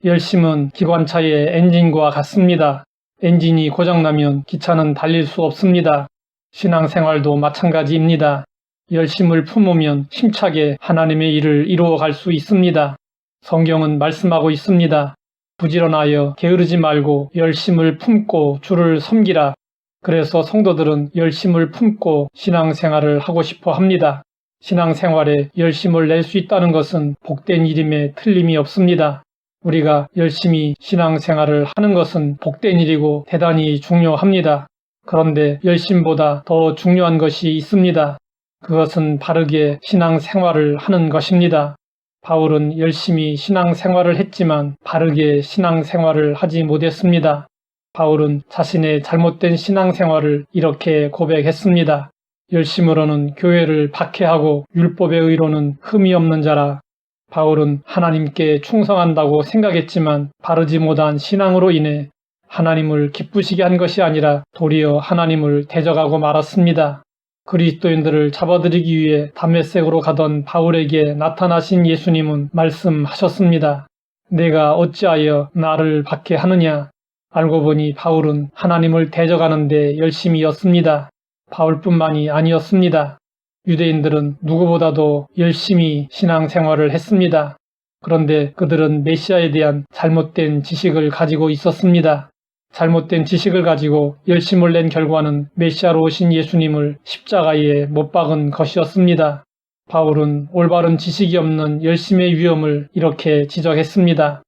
열심은 기관차의 엔진과 같습니다. 엔진이 고장나면 기차는 달릴 수 없습니다. 신앙생활도 마찬가지입니다. 열심을 품으면 힘차게 하나님의 일을 이루어갈 수 있습니다. 성경은 말씀하고 있습니다. 부지런하여 게으르지 말고 열심을 품고 주를 섬기라. 그래서 성도들은 열심을 품고 신앙생활을 하고 싶어 합니다. 신앙생활에 열심을 낼 수 있다는 것은 복된 일임에 틀림이 없습니다. 우리가 열심히 신앙생활을 하는 것은 복된 일이고 대단히 중요합니다. 그런데 열심보다 더 중요한 것이 있습니다. 그것은 바르게 신앙생활을 하는 것입니다. 바울은 열심히 신앙생활을 했지만 바르게 신앙생활을 하지 못했습니다. 바울은 자신의 잘못된 신앙생활을 이렇게 고백했습니다. 열심으로는 교회를 박해하고 율법의 의로는 흠이 없는 자라. 바울은 하나님께 충성한다고 생각했지만 바르지 못한 신앙으로 인해 하나님을 기쁘시게 한 것이 아니라 도리어 하나님을 대적하고 말았습니다. 그리스도인들을 잡아들이기 위해 다메섹으로 가던 바울에게 나타나신 예수님은 말씀하셨습니다. 내가 어찌하여 나를 박해하느냐? 알고 보니 바울은 하나님을 대적하는 데 열심이었습니다. 바울뿐만이 아니었습니다. 유대인들은 누구보다도 열심히 신앙생활을 했습니다. 그런데 그들은 메시아에 대한 잘못된 지식을 가지고 있었습니다. 잘못된 지식을 가지고 열심을 낸 결과는 메시아로 오신 예수님을 십자가에 못 박은 것이었습니다. 바울은 올바른 지식이 없는 열심의 위험을 이렇게 지적했습니다.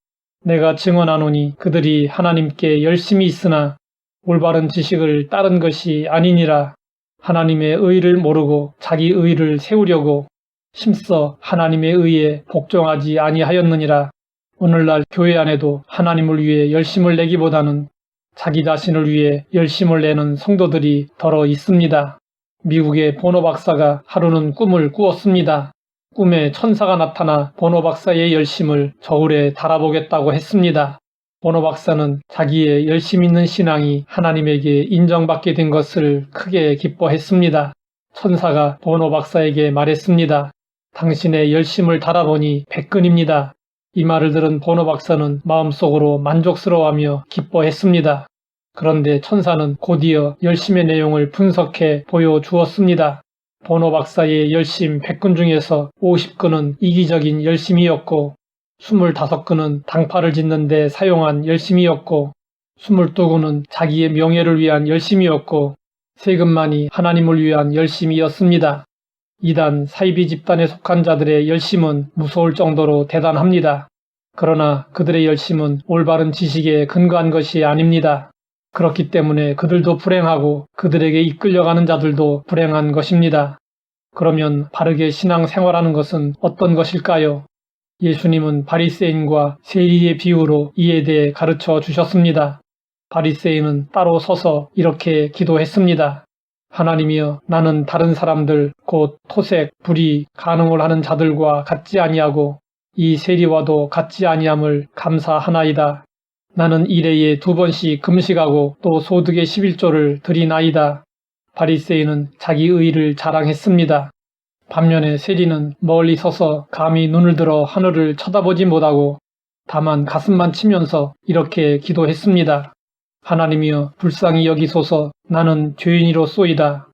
내가 증언하노니 그들이 하나님께 열심히 있으나 올바른 지식을 따른 것이 아니니라. 하나님의 의를 모르고 자기 의를 세우려고 힘써 하나님의 의에 복종하지 아니하였느니라. 오늘날 교회 안에도 하나님을 위해 열심을 내기보다는 자기 자신을 위해 열심을 내는 성도들이 더러 있습니다. 미국의 보노 박사가 하루는 꿈을 꾸었습니다. 꿈에 천사가 나타나 보노 박사의 열심을 저울에 달아보겠다고 했습니다. 보노 박사는 자기의 열심 있는 신앙이 하나님에게 인정받게 된 것을 크게 기뻐했습니다. 천사가 보노 박사에게 말했습니다. 당신의 열심을 달아보니 100근입니다. 이 말을 들은 보노 박사는 마음속으로 만족스러워하며 기뻐했습니다. 그런데 천사는 곧이어 열심의 내용을 분석해 보여주었습니다. 보노 박사의 열심 100근 중에서 50근은 이기적인 열심이었고 25근은 당파를 짓는 데 사용한 열심이었고 22근은 자기의 명예를 위한 열심이었고 3근만이 하나님을 위한 열심이었습니다. 이단 사이비 집단에 속한 자들의 열심은 무서울 정도로 대단합니다. 그러나 그들의 열심은 올바른 지식에 근거한 것이 아닙니다. 그렇기 때문에 그들도 불행하고 그들에게 이끌려가는 자들도 불행한 것입니다. 그러면 바르게 신앙생활하는 것은 어떤 것일까요? 예수님은 바리새인과 세리의 비유로 이에 대해 가르쳐 주셨습니다. 바리새인은 따로 서서 이렇게 기도했습니다. 하나님이여, 나는 다른 사람들 곧 토색, 불의, 간음을 하는 자들과 같지 아니하고 이 세리와도 같지 아니함을 감사하나이다. 나는 일해에 2번씩 금식하고 또 소득의 11조를 드리나이다. 바리새인은 자기 의를 자랑했습니다. 반면에 세리는 멀리 서서 감히 눈을 들어 하늘을 쳐다보지 못하고 다만 가슴만 치면서 이렇게 기도했습니다. 하나님이여, 불쌍히 여기소서. 나는 죄인이로소이다.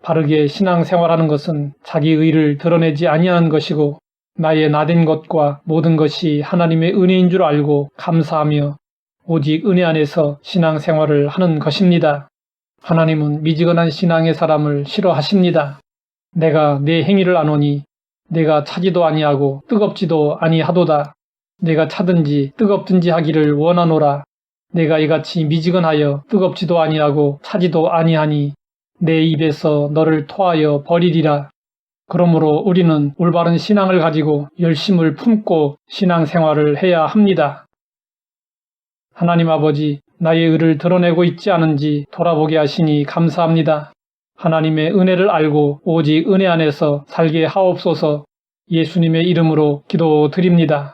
바르게 신앙생활하는 것은 자기 의를 드러내지 아니하는 것이고 나의 나된 것과 모든 것이 하나님의 은혜인 줄 알고 감사하며 오직 은혜 안에서 신앙생활을 하는 것입니다. 하나님은 미지근한 신앙의 사람을 싫어하십니다. 내가 내 행위를 아노니 내가 차지도 아니하고 뜨겁지도 아니하도다. 내가 차든지 뜨겁든지 하기를 원하노라. 내가 이같이 미지근하여 뜨겁지도 아니하고 차지도 아니하니 내 입에서 너를 토하여 버리리라. 그러므로 우리는 올바른 신앙을 가지고 열심을 품고 신앙생활을 해야 합니다. 하나님 아버지, 나의 의를 드러내고 있지 않은지 돌아보게 하시니 감사합니다. 하나님의 은혜를 알고 오직 은혜 안에서 살게 하옵소서. 예수님의 이름으로 기도드립니다.